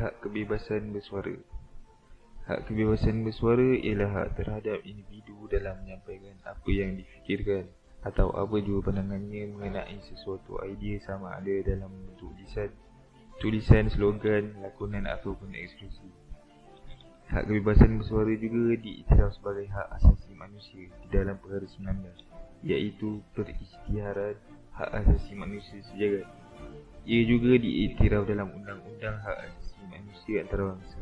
hak kebebasan bersuara. Hak kebebasan bersuara ialah hak terhadap individu dalam menyampaikan apa yang difikirkan atau apa jua pandangannya mengenai sesuatu idea, sama ada dalam bentuk tulisan, slogan, lakonan ataupun ekspresi. Hak kebebasan bersuara juga diiktiraf sebagai hak asasi manusia di dalam Perkara 19, iaitu perisytiharan hak asasi manusia sejagat. Ia juga diiktiraf dalam Undang-Undang Hak Asasi Manusia Antarabangsa.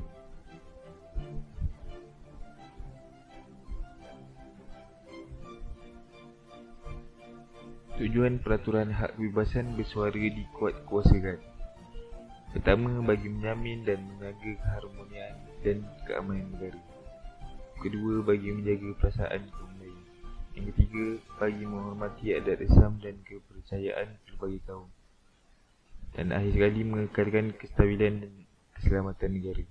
Tujuan peraturan hak kebebasan bersuara dikuatkuasakan. Pertama, bagi menjamin dan menjaga keharmonian dan keamanan negara. Kedua, bagi menjaga perasaan kaum lain. Yang ketiga, bagi menghormati adat resam dan kepercayaan pelbagai kaum. Dan akhir sekali, mengekalkan kestabilan dan keselamatan negara.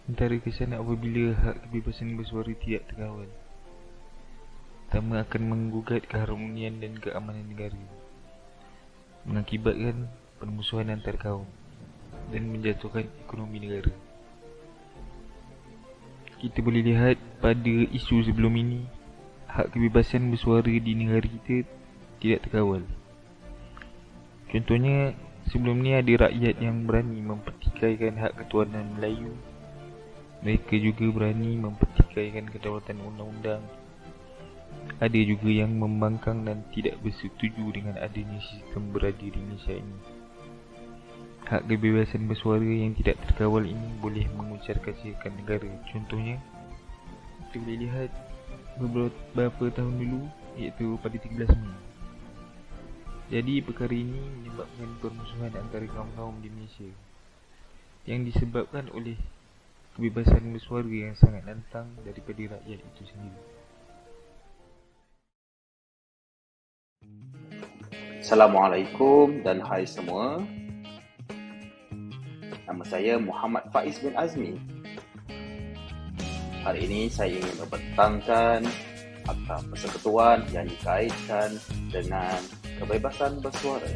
Antara kesan apabila hak kebebasan bersuara tidak terkawal. Pertama, akan menggugat keharmonian dan keamanan negara, mengakibatkan permusuhan antar kaum dan menjatuhkan ekonomi negara. Kita boleh lihat pada isu sebelum ini, hak kebebasan bersuara di negara kita tidak terkawal. Contohnya, sebelum ni ada rakyat yang berani mempertikaikan hak ketuanan Melayu. Mereka juga berani mempertikaikan kedaulatan undang-undang. Ada juga yang membangkang dan tidak bersetuju dengan adanya sistem beradil di Malaysia ini. Hak kebebasan bersuara yang tidak terkawal ini boleh mengucar-kacirkan negara. Contohnya, kita boleh lihat beberapa tahun dulu, iaitu pada 13 Mei. Jadi perkara ini menyebabkan permusuhan antara kaum-kaum di Malaysia yang disebabkan oleh kebebasan bersuara yang sangat lantang daripada rakyat itu sendiri. Assalamualaikum dan hai semua. Nama saya Muhammad Faiz bin Azmi. Hari ini saya ingin membentangkan Akta Persekutuan yang dikaitkan dengan kebebasan bersuara.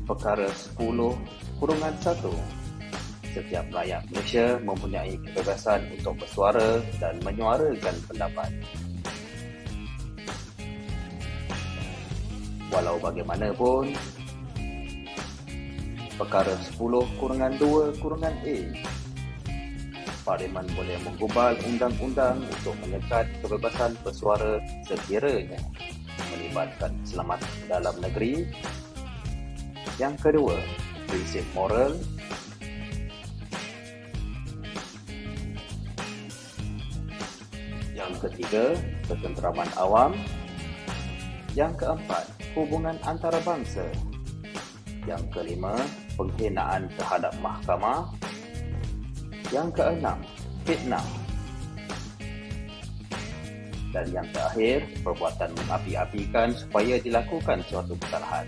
Perkara 10-1. Setiap rakyat Malaysia mempunyai kebebasan untuk bersuara dan menyuarakan pendapat. Walau bagaimanapun, Perkara 10-2-A, Parlimen boleh menggubal undang-undang untuk menyekat kebebasan bersuara sekiranya melibatkan keselamatan dalam negeri. Yang kedua, prinsip moral. Yang ketiga, ketenteraman awam. Yang keempat, hubungan antarabangsa. Yang kelima, penghinaan terhadap mahkamah. Yang keenam, fitnah. Dan yang terakhir, perbuatan mengapi-apikan supaya dilakukan suatu kesalahan.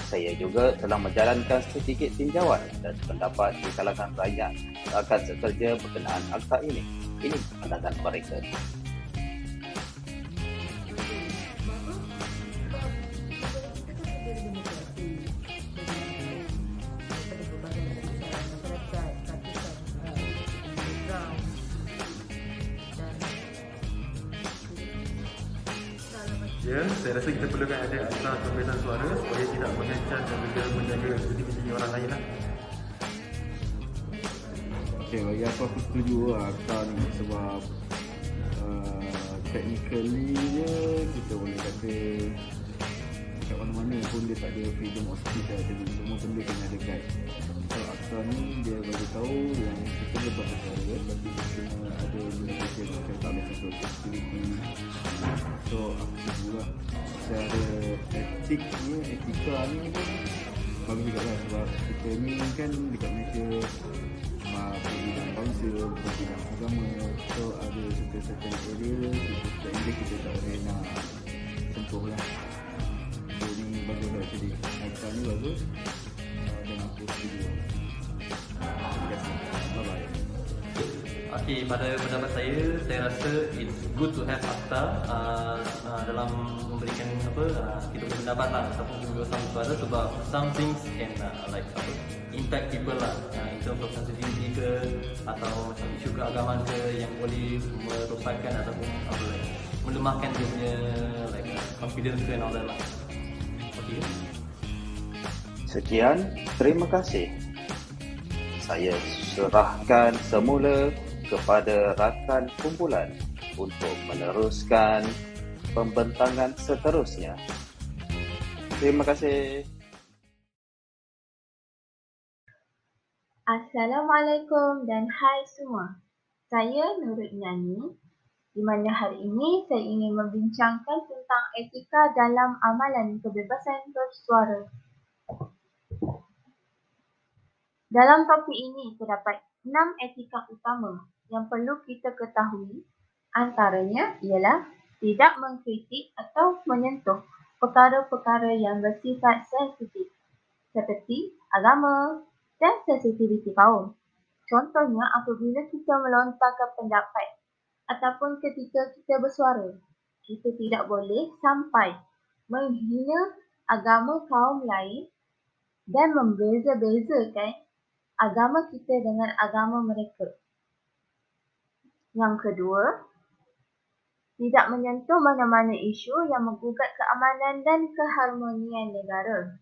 Saya juga telah menjalankan sedikit tinjauan dan pendapat di kalangan rakyat akan sekerja berkenaan akta ini. Ini pandangan mereka. Ya, saya rasa kita perlukan ada akta kebebasan suara supaya tidak mengancam dan juga menjaga aktiviti orang lain lah. Okay, bagi aku setuju lah akta ni sebab technically je kita boleh kata kat mana-mana pun dia tak ada freedom of speech lah, jadi semua benda kena ada guide. So akta ni dia bagi tahu yang kita boleh buat bersuara tapi kita kena ada limitation macam tak boleh control security. So aku setuju lah secara etika ni pun bagus juga lah sebab kita ni kan dekat Malaysia bidang bangsa, bidang agama, so ada certain area kita tak boleh nak sentuh lah. So ni bagus lah, jadi akta ni bagus dan aku setuju. Terima kasih, bye bye. Okay, pada pendapat saya rasa it's good to have akta dalam memberikan kita punya pendapat lah ataupun kebebasan bersuara, sebab some things can impact people lah, in terms of sensitivity ke atau macam isu keagamaan ke yang boleh merosakkan ataupun melemahkan dia punya confidence and all that lah. Okay. Sekian, terima kasih. Saya serahkan semula kepada rakan kumpulan untuk meneruskan pembentangan seterusnya. Terima kasih. Assalamualaikum dan hai semua. Saya Nurul Nyanyi, di mana hari ini saya ingin membincangkan tentang etika dalam amalan kebebasan bersuara. Dalam topik ini terdapat 6 etika utama yang perlu kita ketahui. Antaranya ialah tidak mengkritik atau menyentuh perkara-perkara yang bersifat sensitif seperti agama dan sensitiviti kaum. Contohnya apabila kita melontarkan pendapat ataupun ketika kita bersuara, kita tidak boleh sampai menghina agama kaum lain dan membeza-bezakan agama kita dengan agama mereka. Yang kedua, tidak menyentuh mana-mana isu yang menggugat keamanan dan keharmonian negara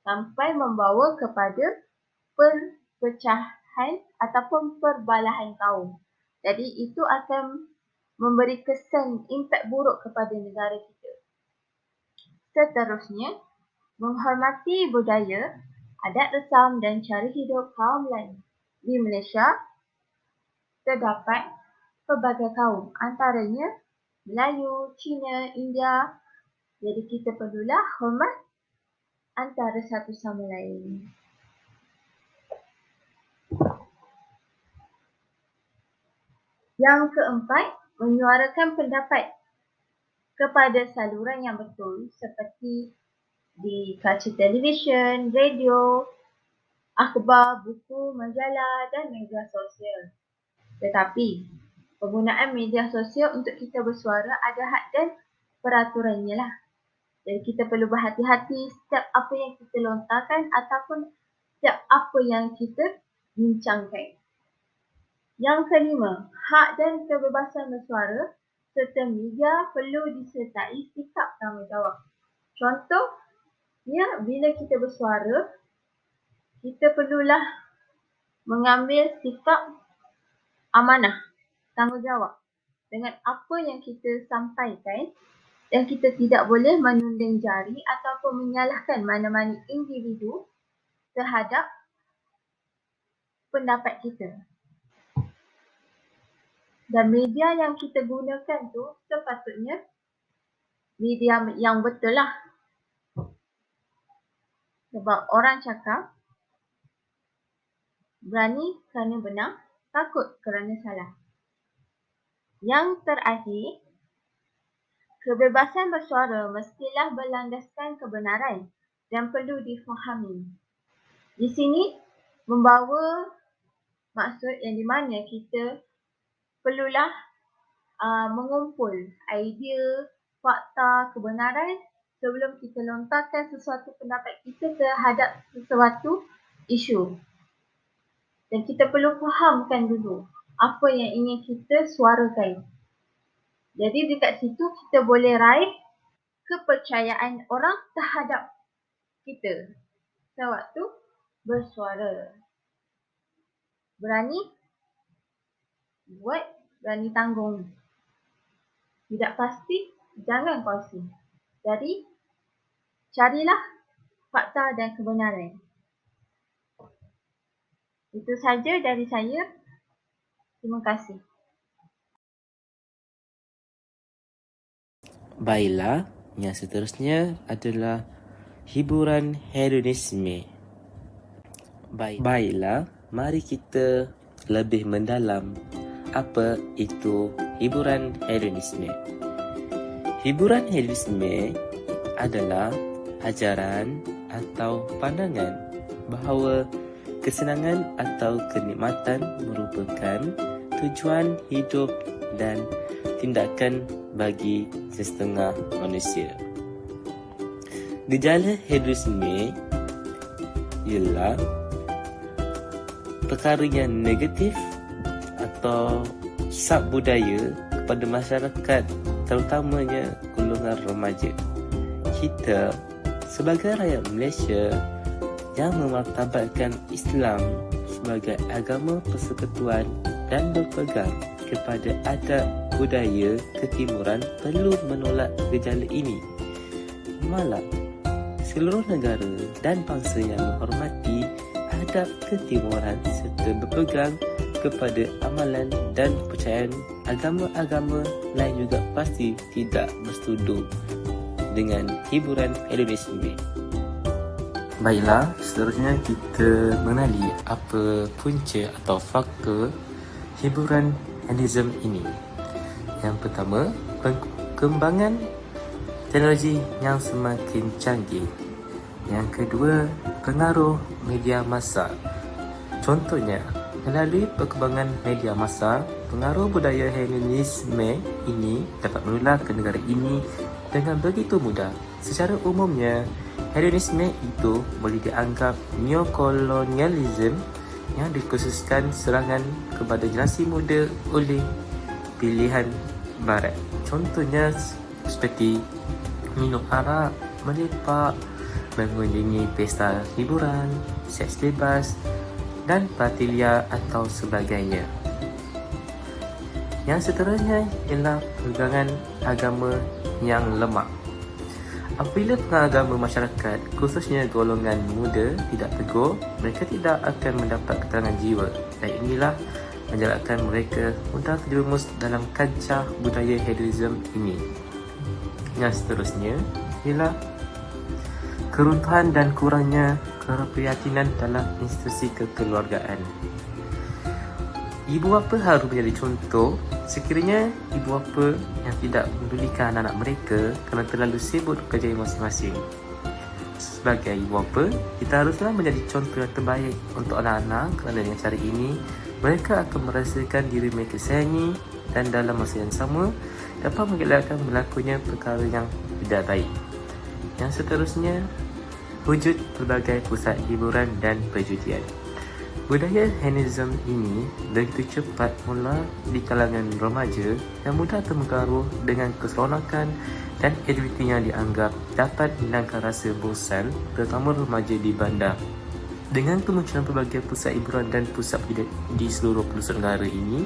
sampai membawa kepada perpecahan ataupun perbalahan kaum. Jadi itu akan memberi kesan impak buruk kepada negara kita. Seterusnya, menghormati budaya, adat resam dan cara hidup kaum lain. Di Malaysia, terdapat pelbagai kaum, antaranya Melayu, Cina, India. Jadi kita perlulah hormat antara satu sama lain. Yang keempat, menyuarakan pendapat kepada saluran yang betul seperti di kaca televisyen, radio, akhbar, buku, majalah dan media sosial. Tetapi, penggunaan media sosial untuk kita bersuara ada had dan peraturannya lah. Jadi kita perlu berhati-hati setiap apa yang kita lontarkan ataupun setiap apa yang kita bincangkan. Yang kelima, hak dan kebebasan bersuara serta media perlu disertai sikap tanggungjawab. Contohnya, bila kita bersuara, kita perlulah mengambil sikap amanah, tanggungjawab dengan apa yang kita sampaikan, dan kita tidak boleh menunding jari ataupun menyalahkan mana-mana individu terhadap pendapat kita. Dan media yang kita gunakan tu sepatutnya media yang betul lah. Sebab orang cakap, berani kerana benar, takut kerana salah. Yang terakhir, kebebasan bersuara mestilah berlandaskan kebenaran dan perlu difahami. Di sini membawa maksud yang di mana kita perlulah mengumpul idea, fakta, kebenaran sebelum kita lontarkan sesuatu pendapat kita terhadap sesuatu isu. Dan kita perlu fahamkan dulu apa yang ingin kita suarakan. Jadi dekat situ kita boleh raih kepercayaan orang terhadap kita sewaktu bersuara. Berani buat, berani tanggung. Tidak pasti, jangan kongsi. Jadi, carilah fakta dan kebenaran. Itu saja dari saya. Terima kasih. Baiklah, yang seterusnya adalah hiburan hedonisme. Baiklah, mari kita lebih mendalam apa itu hiburan hedonisme. Hiburan hedonisme adalah ajaran atau pandangan bahawa kesenangan atau kenikmatan merupakan tujuan hidup dan tindakan bagi setengah manusia. Gejala hedonisme ialah perkara yang negatif atau sub budaya kepada masyarakat, terutamanya golongan remaja. Kita sebagai rakyat Malaysia yang memartabatkan Islam sebagai agama persekutuan dan berpegang kepada adat budaya ketimuran perlu menolak gejala ini. Malah, seluruh negara dan bangsa yang menghormati adat ketimuran serta berpegang kepada amalan dan kepercayaan agama-agama lain juga pasti tidak bersetuju dengan hiburan hedonisme. Baiklah, seterusnya kita mengenali apa punca atau faktor hiburan hedonisme ini. Yang pertama, perkembangan teknologi yang semakin canggih. Yang kedua, pengaruh media massa. Contohnya, melalui perkembangan media massa, pengaruh budaya hedonisme ini dapat menular ke negara ini dengan begitu mudah. Secara umumnya, hedonisme itu boleh dianggap neokolonialisme yang dikhususkan serangan kepada generasi muda oleh pilihan barat. Contohnya seperti minum arak, melepak, mengunjungi pesta hiburan, seks bebas dan parti liar atau sebagainya. Yang seterusnya ialah pegangan agama yang lemah. Apabila pengagama masyarakat, khususnya golongan muda, tidak teguh, mereka tidak akan mendapat keterangan jiwa, dan inilah menjadikan mereka mudah terjerumus dalam kancah budaya hedonisme ini. Yang seterusnya ialah keruntuhan dan kurangnya keprihatinan dalam institusi kekeluargaan. Ibu bapa harus menjadi contoh. Sekiranya ibu bapa yang tidak memedulikan anak-anak mereka kerana terlalu sibuk kerja masing-masing. Sebagai ibu bapa, kita haruslah menjadi contoh yang terbaik untuk anak-anak, kerana dengan cara ini mereka akan merasakan diri mereka sayangi dan dalam masa yang sama dapat mengelakkan berlakunya perkara yang tidak baik. Yang seterusnya, wujud pelbagai pusat hiburan dan perjudian. Budaya hedonisme ini begitu cepat mula di kalangan remaja yang mudah terpengaruh dengan keseronokan dan aktiviti yang dianggap dapat menghilangkan rasa bosan, terutama remaja di bandar. Dengan kemunculan pelbagai pusat hiburan dan pusat di seluruh pelosok negara ini,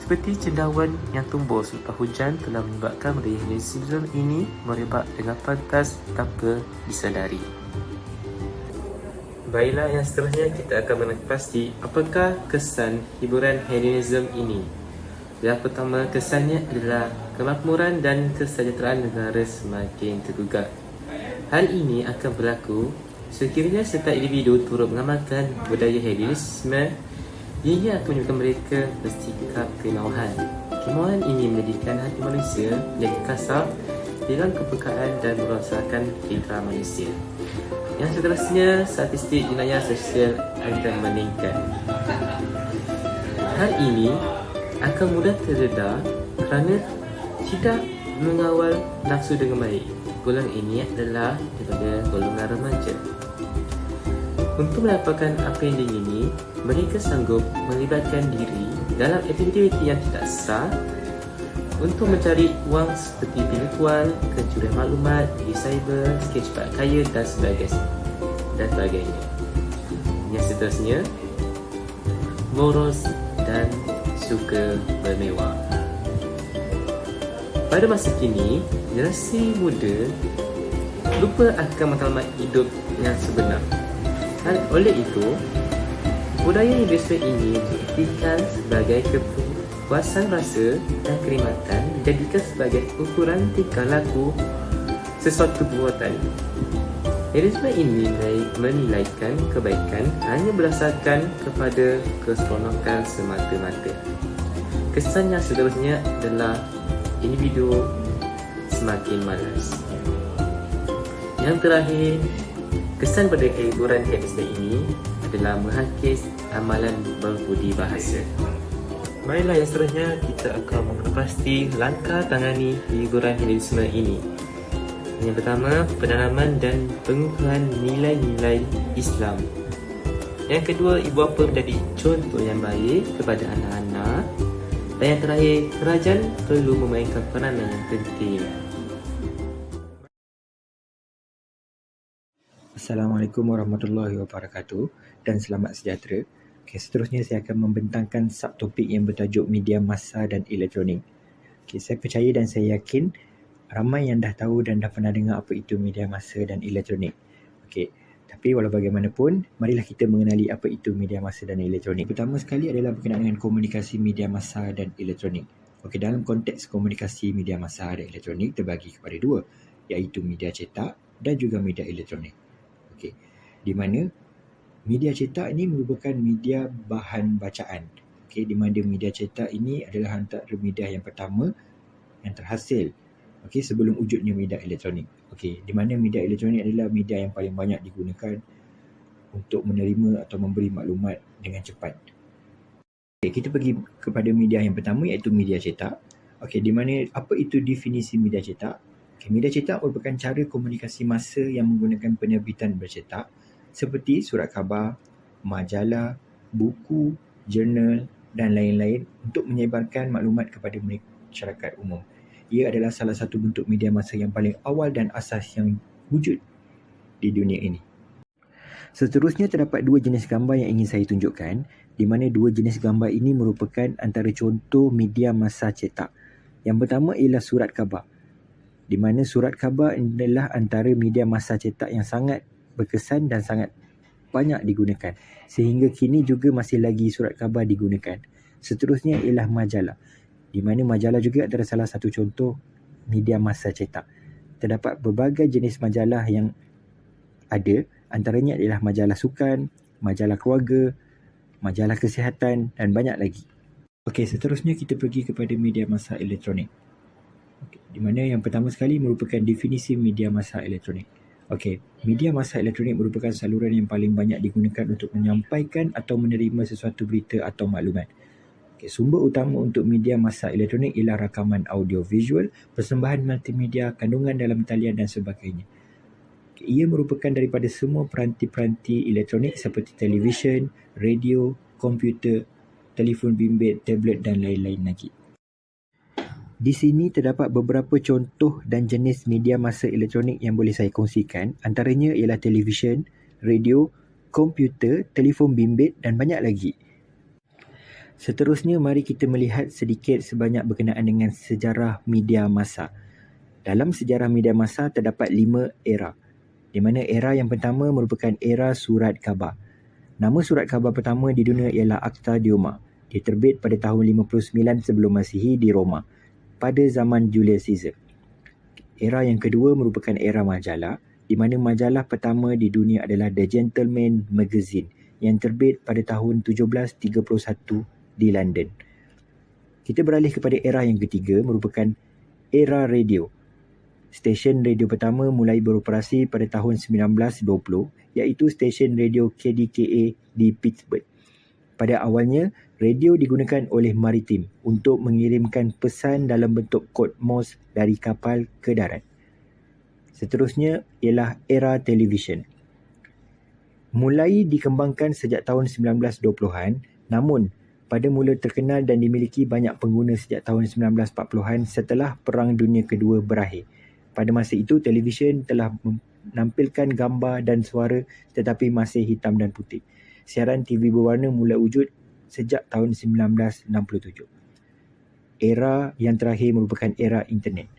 seperti cendawan yang tumbuh selepas hujan telah menyebabkan budaya hedonisme ini merebak dengan pantas tanpa disadari. Baiklah, yang seterusnya kita akan mengenali pasti apakah kesan hiburan hedonisme ini. Yang pertama, kesannya adalah kemakmuran dan kesejahteraan negara semakin tergugat. Hal ini akan berlaku sekiranya setiap individu turut mengamalkan budaya hedonisme. Ia akan menyebabkan mereka bersikap kemauan. Kemauan ini menjadikan hati manusia menjadi kasar, hilang kepekaan dan merosakkan citra manusia. Yang seterusnya, statistik jenayah sosial akan meningkat. Hal ini akan mudah terdedah kerana tidak mengawal nafsu dengan baik. Golongan ini adalah daripada golongan remaja. Untuk mendapatkan apa yang diingini, mereka sanggup melibatkan diri dalam aktiviti yang tidak sah untuk mencari wang seperti virtual, pencurian maklumat di cyber, skema cepat kaya dan sebagainya. Yang seterusnya, boros dan suka bermewah. Pada masa kini, generasi muda lupa akan matlamat hidup yang sebenar. Oleh itu, budaya hedonisme ini diartikan sebagai kepuasan rasa dan kenikmatan, dijadikan sebagai ukuran tingkah laku sesuatu perbuatan. Hedonisme ini menilaikan kebaikan hanya berdasarkan kepada keseronokan semata-mata. Kesan yang seterusnya adalah individu semakin malas. Yang terakhir, kesan pada hiburan hedonisme ini adalah menghakis amalan berbudi bahasa. Marilah yang seterusnya kita akan mengenal langkah tangani hiburan Hinduisme ini. Yang pertama, penanaman dan pengukuhan nilai-nilai Islam. Yang kedua, ibu bapa menjadi contoh yang baik kepada anak-anak. Dan yang terakhir, kerajaan perlu memainkan peranan yang penting. Assalamualaikum warahmatullahi wabarakatuh dan selamat sejahtera. Okay, seterusnya saya akan membentangkan subtopik yang bertajuk media massa dan elektronik. Okay, saya percaya dan saya yakin ramai yang dah tahu dan dah pernah dengar apa itu media massa dan elektronik. Okay, tapi walau bagaimanapun, marilah kita mengenali apa itu media massa dan elektronik. Pertama sekali adalah berkenaan dengan komunikasi media massa dan elektronik. Okay, dalam konteks komunikasi media massa dan elektronik terbagi kepada dua, iaitu media cetak dan juga media elektronik. Okay, di mana media cetak ini merupakan media bahan bacaan. Okay, di mana media cetak ini adalah antara media yang pertama yang terhasil sebelum wujudnya media elektronik. Di mana media elektronik adalah media yang paling banyak digunakan untuk menerima atau memberi maklumat dengan cepat. Kita pergi kepada media yang pertama iaitu media cetak. Di mana apa itu definisi media cetak? Media cetak merupakan cara komunikasi massa yang menggunakan penerbitan bercetak seperti surat khabar, majalah, buku, jurnal dan lain-lain untuk menyebarkan maklumat kepada masyarakat umum. Ia adalah salah satu bentuk media massa yang paling awal dan asas yang wujud di dunia ini. Seterusnya terdapat dua jenis gambar yang ingin saya tunjukkan, di mana dua jenis gambar ini merupakan antara contoh media massa cetak. Yang pertama ialah surat khabar, di mana surat khabar adalah antara media massa cetak yang sangat berkesan dan sangat banyak digunakan, sehingga kini juga masih lagi surat khabar digunakan. Seterusnya ialah majalah, di mana majalah juga adalah salah satu contoh media massa cetak. Terdapat berbagai jenis majalah yang ada, antaranya adalah majalah sukan, majalah keluarga, majalah kesihatan dan banyak lagi. Seterusnya kita pergi kepada media massa elektronik. Di mana yang pertama sekali merupakan definisi media massa elektronik. Media massa elektronik merupakan saluran yang paling banyak digunakan untuk menyampaikan atau menerima sesuatu berita atau maklumat. Sumber utama untuk media massa elektronik ialah rakaman audio-visual, persembahan multimedia, kandungan dalam talian dan sebagainya. Ia merupakan daripada semua peranti-peranti elektronik seperti televisyen, radio, komputer, telefon bimbit, tablet dan lain-lain lagi. Di sini terdapat beberapa contoh dan jenis media massa elektronik yang boleh saya kongsikan. Antaranya ialah televisyen, radio, komputer, telefon bimbit dan banyak lagi. Seterusnya, mari kita melihat sedikit sebanyak berkenaan dengan sejarah media massa. Dalam sejarah media massa terdapat 5 era, di mana era yang pertama merupakan era surat khabar. Nama surat khabar pertama di dunia ialah Acta Dioma. Dia terbit pada tahun 59 sebelum Masihi di Roma pada zaman Julius Caesar. Era yang kedua merupakan era majalah, di mana majalah pertama di dunia adalah The Gentleman Magazine yang terbit pada tahun 1731 di London. Kita beralih kepada era yang ketiga merupakan era radio. Stesen radio pertama mulai beroperasi pada tahun 1920 iaitu stesen radio KDKA di Pittsburgh. Pada awalnya, radio digunakan oleh maritim untuk mengirimkan pesan dalam bentuk kod Morse dari kapal ke darat. Seterusnya ialah era televisyen. Mulai dikembangkan sejak tahun 1920-an, namun pada mula terkenal dan dimiliki banyak pengguna sejak tahun 1940-an setelah Perang Dunia Kedua berakhir. Pada masa itu, televisyen telah menampilkan gambar dan suara tetapi masih hitam dan putih. Siaran TV berwarna mula wujud sejak tahun 1967. Era yang terakhir merupakan era internet.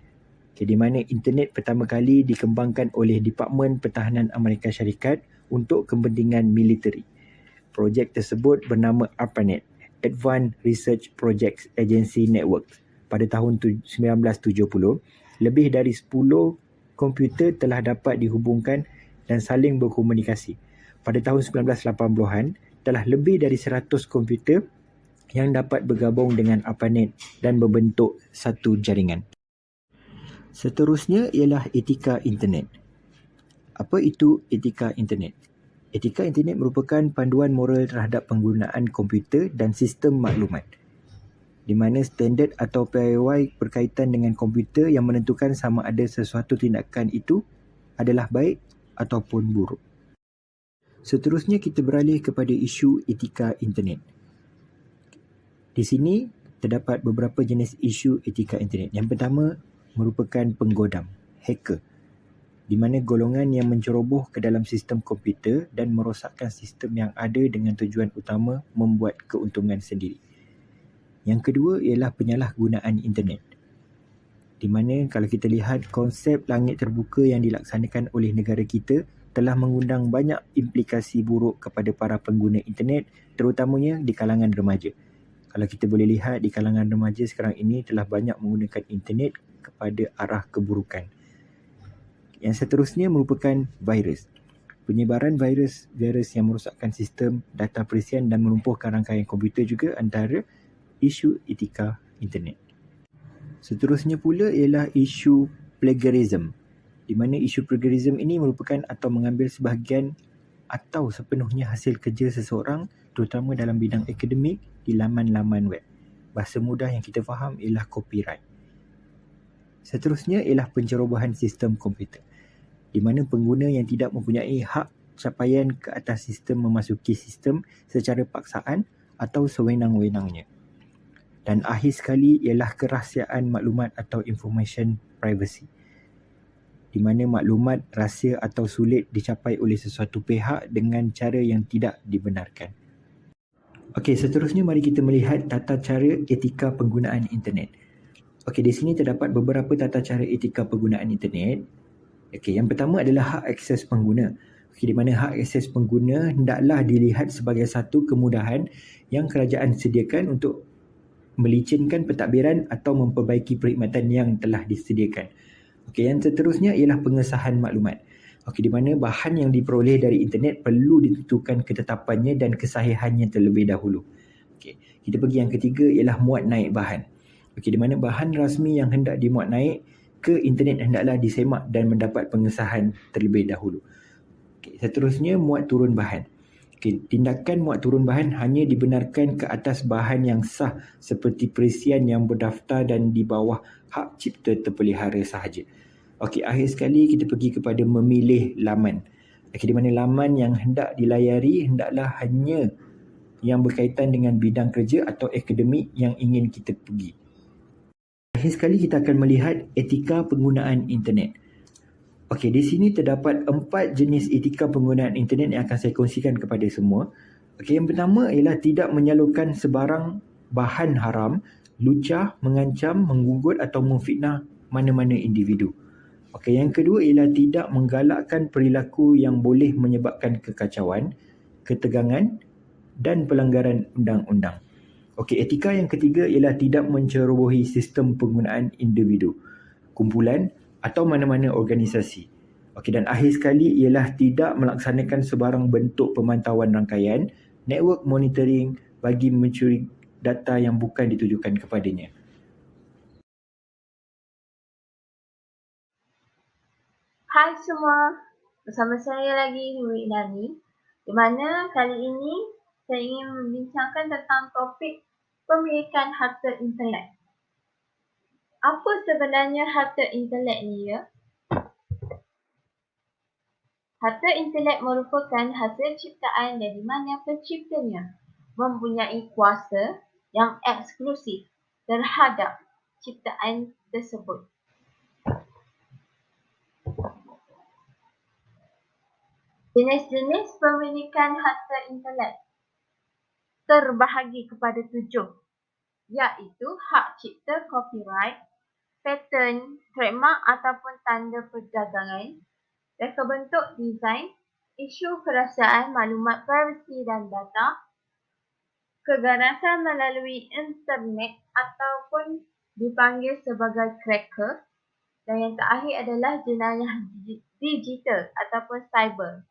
Di mana internet pertama kali dikembangkan oleh Departmen Pertahanan Amerika Syarikat untuk kepentingan militeri. Projek tersebut bernama ARPANET, Advanced Research Projects Agency Network. Pada tahun 1970, lebih dari 10 komputer telah dapat dihubungkan dan saling berkomunikasi. Pada tahun 1980-an, telah lebih dari 100 komputer yang dapat bergabung dengan ARPANET dan membentuk satu jaringan. Seterusnya ialah etika internet. Apa itu etika internet? Etika internet merupakan panduan moral terhadap penggunaan komputer dan sistem maklumat. di mana standard atau piawai berkaitan dengan komputer yang menentukan sama ada sesuatu tindakan itu adalah baik ataupun buruk. Seterusnya kita beralih kepada isu etika internet. Di sini terdapat beberapa jenis isu etika internet. Yang pertama merupakan penggodam, hacker, di mana golongan yang menceroboh ke dalam sistem komputer dan merosakkan sistem yang ada dengan tujuan utama membuat keuntungan sendiri. Yang kedua ialah penyalahgunaan internet, di mana kalau kita lihat konsep langit terbuka yang dilaksanakan oleh negara kita telah mengundang banyak implikasi buruk kepada para pengguna internet, terutamanya di kalangan remaja. Kalau kita boleh lihat di kalangan remaja sekarang ini telah banyak menggunakan internet kepada arah keburukan. Yang seterusnya merupakan virus. Penyebaran virus yang merosakkan sistem data perisian dan melumpuhkan rangkaian komputer juga antara isu etika internet. Seterusnya pula ialah isu plagiarism, di mana isu plagiarism ini merupakan atau mengambil sebahagian atau sepenuhnya hasil kerja seseorang, terutama dalam bidang akademik di laman-laman web. Bahasa mudah yang kita faham ialah copyright. Seterusnya ialah pencerobohan sistem komputer, di mana pengguna yang tidak mempunyai hak capaian ke atas sistem memasuki sistem secara paksaan atau sewenang-wenangnya. Dan akhir sekali ialah kerahsiaan maklumat atau information privacy, di mana maklumat rahsia atau sulit dicapai oleh sesuatu pihak dengan cara yang tidak dibenarkan. Okey, seterusnya mari kita melihat tata cara etika penggunaan internet. Okey, di sini terdapat beberapa tata cara etika penggunaan internet. Okey, yang pertama adalah hak akses pengguna. Okey, di mana hak akses pengguna hendaklah dilihat sebagai satu kemudahan yang kerajaan sediakan untuk melicinkan pentadbiran atau memperbaiki perkhidmatan yang telah disediakan. Okey, yang seterusnya ialah pengesahan maklumat. Okey, di mana bahan yang diperoleh dari internet perlu ditentukan ketetapannya dan kesahihannya terlebih dahulu. Okey, kita pergi yang ketiga ialah muat naik bahan. Okey, di mana bahan rasmi yang hendak dimuat naik ke internet hendaklah disemak dan mendapat pengesahan terlebih dahulu. Okey, seterusnya muat turun bahan. Okey, tindakan muat turun bahan hanya dibenarkan ke atas bahan yang sah seperti perisian yang berdaftar dan di bawah hak cipta terpelihara sahaja. Okey, akhir sekali kita pergi kepada memilih laman. Okey, di mana laman yang hendak dilayari hendaklah hanya yang berkaitan dengan bidang kerja atau akademik yang ingin kita pergi. Akhir sekali kita akan melihat etika penggunaan internet. Okey, di sini terdapat 4 jenis etika penggunaan internet yang akan saya kongsikan kepada semua. Okey, yang pertama ialah tidak menyalurkan sebarang bahan haram, lucah, mengancam, menggugut atau memfitnah mana-mana individu. Okey, yang kedua ialah tidak menggalakkan perilaku yang boleh menyebabkan kekacauan, ketegangan dan pelanggaran undang-undang. Okey, etika yang ketiga ialah tidak mencerobohi sistem penggunaan individu, kumpulan atau mana-mana organisasi. Okey, dan akhir sekali ialah tidak melaksanakan sebarang bentuk pemantauan rangkaian, network monitoring bagi mencuri data yang bukan ditujukan kepadanya. Hai semua, bersama saya lagi Nuri Nani, di mana kali ini saya ingin membincangkan tentang topik pemilikan harta internet. Apa sebenarnya harta internet ni ya? Harta internet merupakan hasil ciptaan yang di mana penciptanya mempunyai kuasa yang eksklusif terhadap ciptaan tersebut. Jenis-jenis pemilikan harta internet terbahagi kepada 7, iaitu hak cipta copyright, paten, trademark ataupun tanda perdagangan, reka bentuk desain, isu kerahsiaan maklumat privasi dan data, keganasan melalui internet ataupun dipanggil sebagai cracker, dan yang terakhir adalah jenayah digital ataupun cyber.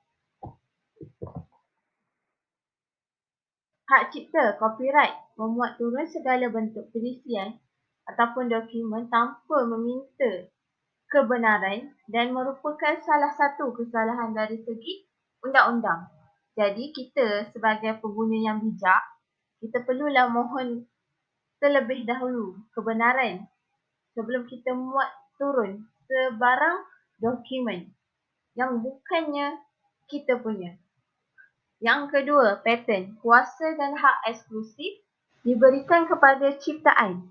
Hak cipta copyright memuat turun segala bentuk perisian ataupun dokumen tanpa meminta kebenaran dan merupakan salah satu kesalahan dari segi undang-undang. Jadi kita sebagai pengguna yang bijak, kita perlulah mohon terlebih dahulu kebenaran sebelum kita muat turun sebarang dokumen yang bukannya kita punya. Yang kedua, patent. Kuasa dan hak eksklusif diberikan kepada ciptaan.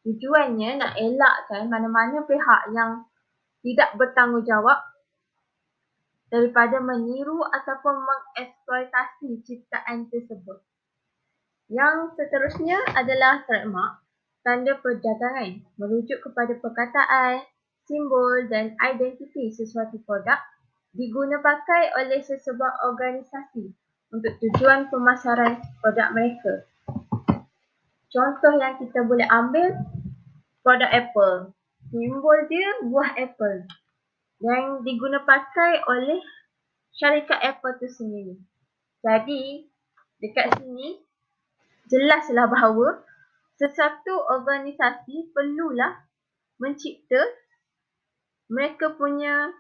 Tujuannya nak elakkan mana-mana pihak yang tidak bertanggungjawab daripada meniru ataupun mengeksploitasi ciptaan tersebut. Yang seterusnya adalah trademark, tanda perdagangan, merujuk kepada perkataan, simbol dan identiti sesuatu produk diguna pakai oleh sesebuah organisasi untuk tujuan pemasaran produk mereka. Contoh yang kita boleh ambil, produk Apple. Simbol dia buah Apple yang diguna pakai oleh syarikat Apple itu sendiri. Jadi, dekat sini jelaslah bahawa sesuatu organisasi perlulah mencipta mereka punya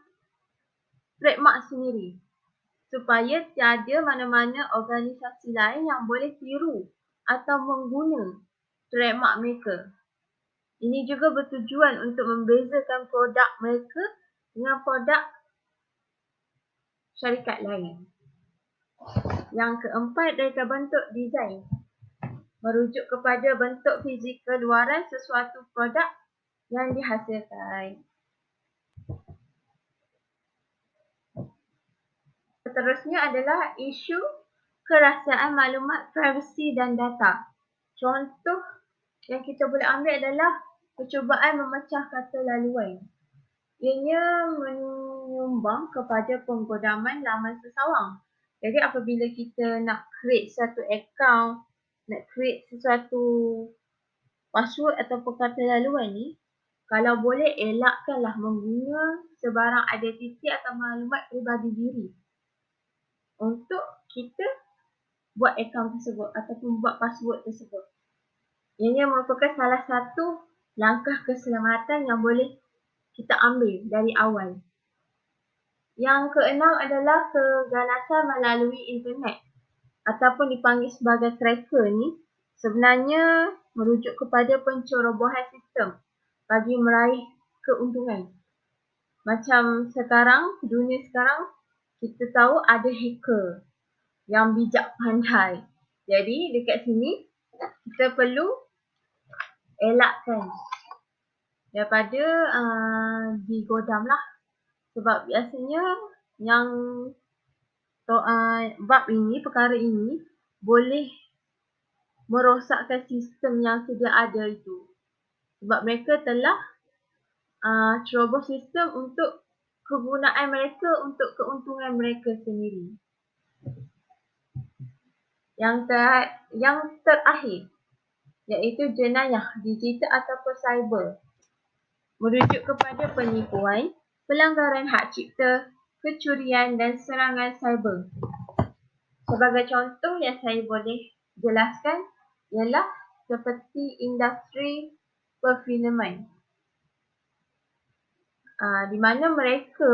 trademark sendiri supaya tiada mana-mana organisasi lain yang boleh tiru atau mengguna trademark mereka. Ini juga bertujuan untuk membezakan produk mereka dengan produk syarikat lain. Yang keempat, dari bentuk desain, merujuk kepada bentuk fizikal luaran sesuatu produk yang dihasilkan. Seterusnya adalah isu kerahsiaan maklumat privasi dan data. Contoh yang kita boleh ambil adalah percubaan memecah kata laluan. Ianya menyumbang kepada penggodaman laman sesawang. Jadi apabila kita nak create satu account, nak create sesuatu password ataupun kata laluan ni, kalau boleh elakkanlah mengguna sebarang identiti atau maklumat peribadi diri untuk kita buat akaun tersebut ataupun buat password tersebut. Ianya merupakan salah satu langkah keselamatan yang boleh kita ambil dari awal. Yang keenam adalah keganasan melalui internet ataupun dipanggil sebagai cracker ni sebenarnya merujuk kepada pencerobohan sistem bagi meraih keuntungan. Macam sekarang, dunia sekarang, kita tahu ada hacker yang bijak pandai. Jadi dekat sini kita perlu elakkan daripada digodam lah. Sebab biasanya yang bab ini, perkara ini boleh merosakkan sistem yang sedia ada itu. Sebab mereka telah ceroboh sistem untuk kegunaan mereka untuk keuntungan mereka sendiri. Yang terakhir iaitu jenayah digital ataupun cyber, merujuk kepada penipuan, pelanggaran hak cipta, kecurian dan serangan cyber. Sebagai contoh yang saya boleh jelaskan ialah seperti industri perfilman. Di mana mereka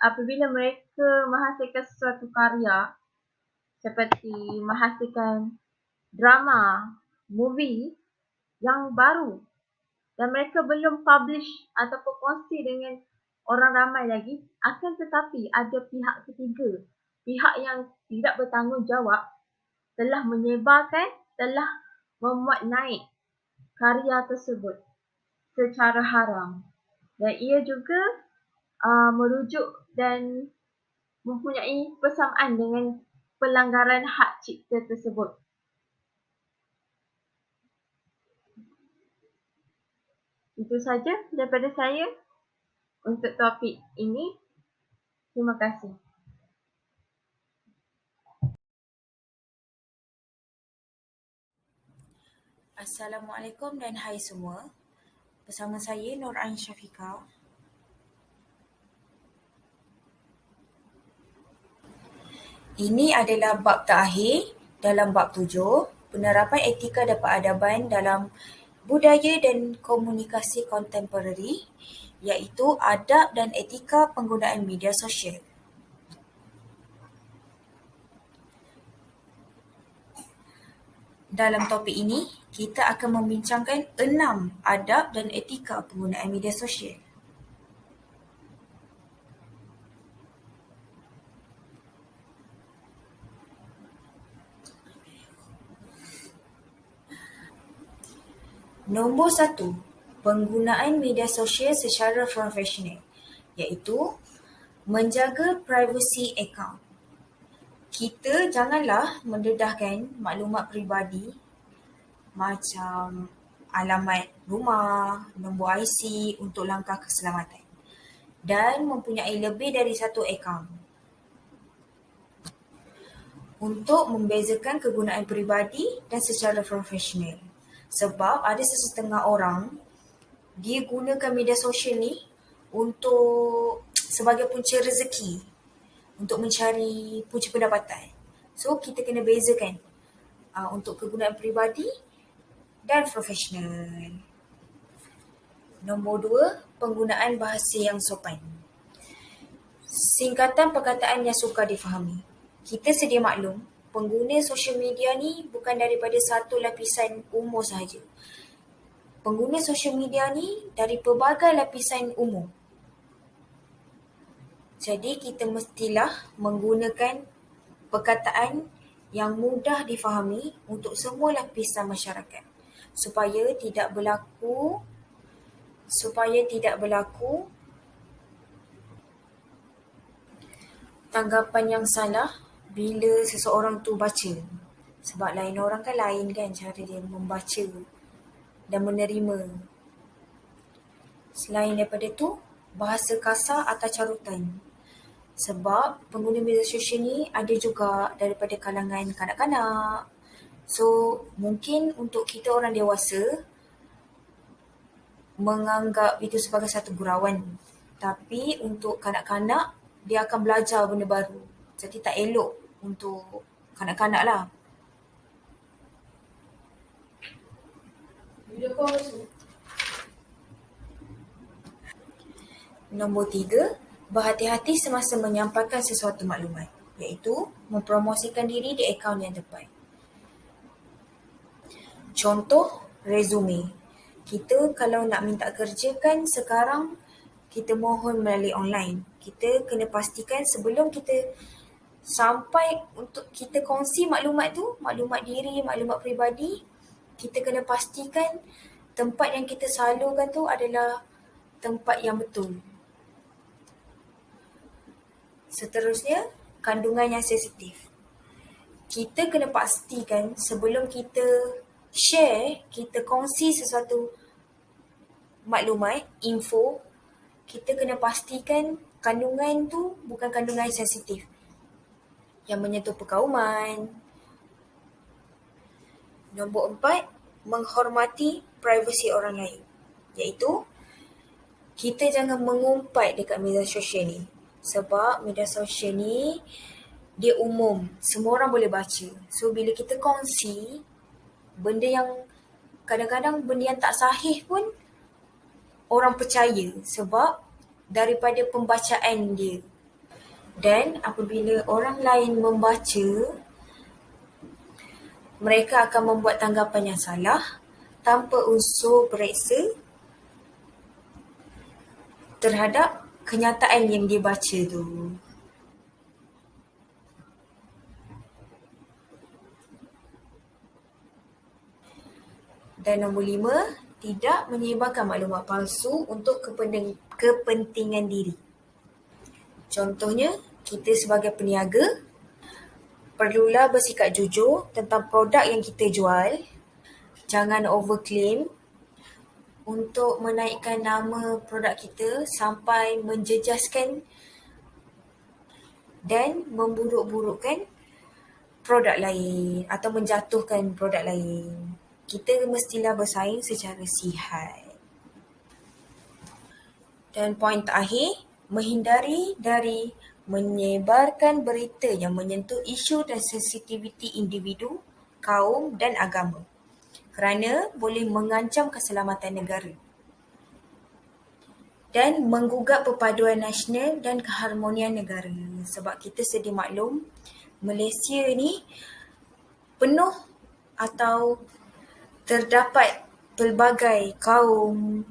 apabila mereka menghasilkan sesuatu karya seperti menghasilkan drama, movie yang baru dan mereka belum publish ataupun kongsi dengan orang ramai lagi, akan tetapi ada pihak ketiga, pihak yang tidak bertanggungjawab telah menyebarkan, telah memuat naik karya tersebut secara haram. Dan ia juga merujuk dan mempunyai persamaan dengan pelanggaran hak cipta tersebut. Itu saja daripada saya untuk topik ini. Terima kasih. Assalamualaikum dan hai semua. Bersama saya Nur Ain Syafiqah. Ini adalah bab terakhir dalam bab 7, penerapan etika dan peradaban dalam budaya dan komunikasi kontemporari, iaitu adab dan etika penggunaan media sosial. Dalam topik ini, kita akan membincangkan 6 adab dan etika penggunaan media sosial. Nombor 1, penggunaan media sosial secara profesional, iaitu menjaga privasi akaun. Kita janganlah mendedahkan maklumat peribadi macam alamat rumah, nombor IC untuk langkah keselamatan dan mempunyai lebih dari satu akaun. Untuk membezakan kegunaan peribadi dan secara profesional. Sebab ada sesetengah orang dia gunakan media sosial ni untuk sebagai punca rezeki, untuk mencari punca pendapatan. So kita kena bezakan untuk kegunaan peribadi dan profesional. Nombor 2, penggunaan bahasa yang sopan. Singkatan perkataan yang sukar difahami. Kita sedia maklum, pengguna sosial media ni bukan daripada satu lapisan umur sahaja. Pengguna sosial media ni dari pelbagai lapisan umur. Jadi kita mestilah menggunakan perkataan yang mudah difahami untuk semua lapisan masyarakat supaya tidak berlaku tanggapan yang salah bila seseorang tu baca. Sebab lain orang kan lain kan cara dia membaca dan menerima. Selain daripada tu, bahasa kasar atau carutan. Sebab pengguna media sosial ni ada juga daripada kalangan kanak-kanak. So, mungkin untuk kita orang dewasa menganggap itu sebagai satu gurauan. Tapi untuk kanak-kanak, dia akan belajar benda baru. Jadi tak elok untuk kanak-kanak lah. Nombor 3, berhati-hati semasa menyampaikan sesuatu maklumat, iaitu mempromosikan diri di akaun yang tepat. Contoh, resume. Kita kalau nak minta kerja kan sekarang kita mohon melalui online. Kita kena pastikan sebelum kita sampai untuk kita kongsi maklumat tu, maklumat diri, maklumat peribadi, kita kena pastikan tempat yang kita salurkan tu adalah tempat yang betul. Seterusnya, kandungan yang sensitif. Kita kena pastikan sebelum kita share, kita kongsi sesuatu maklumat, info, kita kena pastikan kandungan tu bukan kandungan sensitif yang menyentuh perkauman. Nombor 4, menghormati privasi orang lain, iaitu kita jangan mengumpat dekat media sosial ni. Sebab media sosial ni dia umum, semua orang boleh baca. So bila kita kongsi benda yang kadang-kadang benda yang tak sahih pun orang percaya sebab daripada pembacaan dia. Dan apabila orang lain membaca, mereka akan membuat tanggapan yang salah tanpa unsur periksa terhadap kenyataan yang dia baca tu. Dan nombor 5, tidak menyebarkan maklumat palsu untuk kepentingan diri. Contohnya, kita sebagai peniaga perlulah bersikap jujur tentang produk yang kita jual. Jangan overclaim untuk menaikkan nama produk kita sampai menjejaskan dan memburuk-burukkan produk lain atau menjatuhkan produk lain. Kita mestilah bersaing secara sihat. Dan poin terakhir, menghindari dari menyebarkan berita yang menyentuh isu dan sensitiviti individu, kaum dan agama kerana boleh mengancam keselamatan negara dan menggugat perpaduan nasional dan keharmonian negara. Sebab kita sedia maklum, Malaysia ni penuh atau terdapat pelbagai kaum,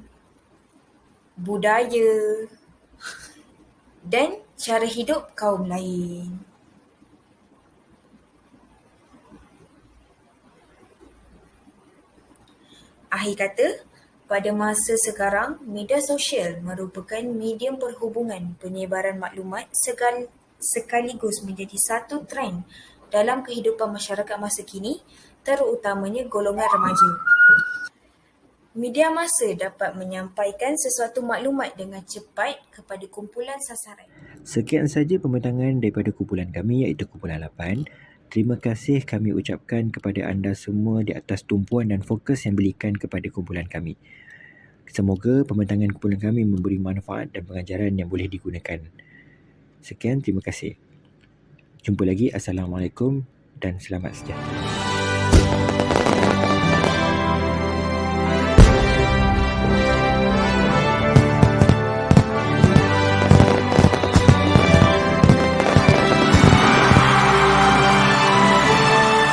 budaya dan cara hidup kaum lain. Akhir kata, pada masa sekarang, media sosial merupakan medium perhubungan penyebaran maklumat sekaligus menjadi satu trend dalam kehidupan masyarakat masa kini, terutamanya golongan remaja. Media massa dapat menyampaikan sesuatu maklumat dengan cepat kepada kumpulan sasaran. Sekian saja pembentangan daripada kumpulan kami iaitu kumpulan 8. Terima kasih kami ucapkan kepada anda semua di atas tumpuan dan fokus yang berikan kepada kumpulan kami. Semoga pembentangan kumpulan kami memberi manfaat dan pengajaran yang boleh digunakan. Sekian, terima kasih. Jumpa lagi. Assalamualaikum dan selamat sejahtera.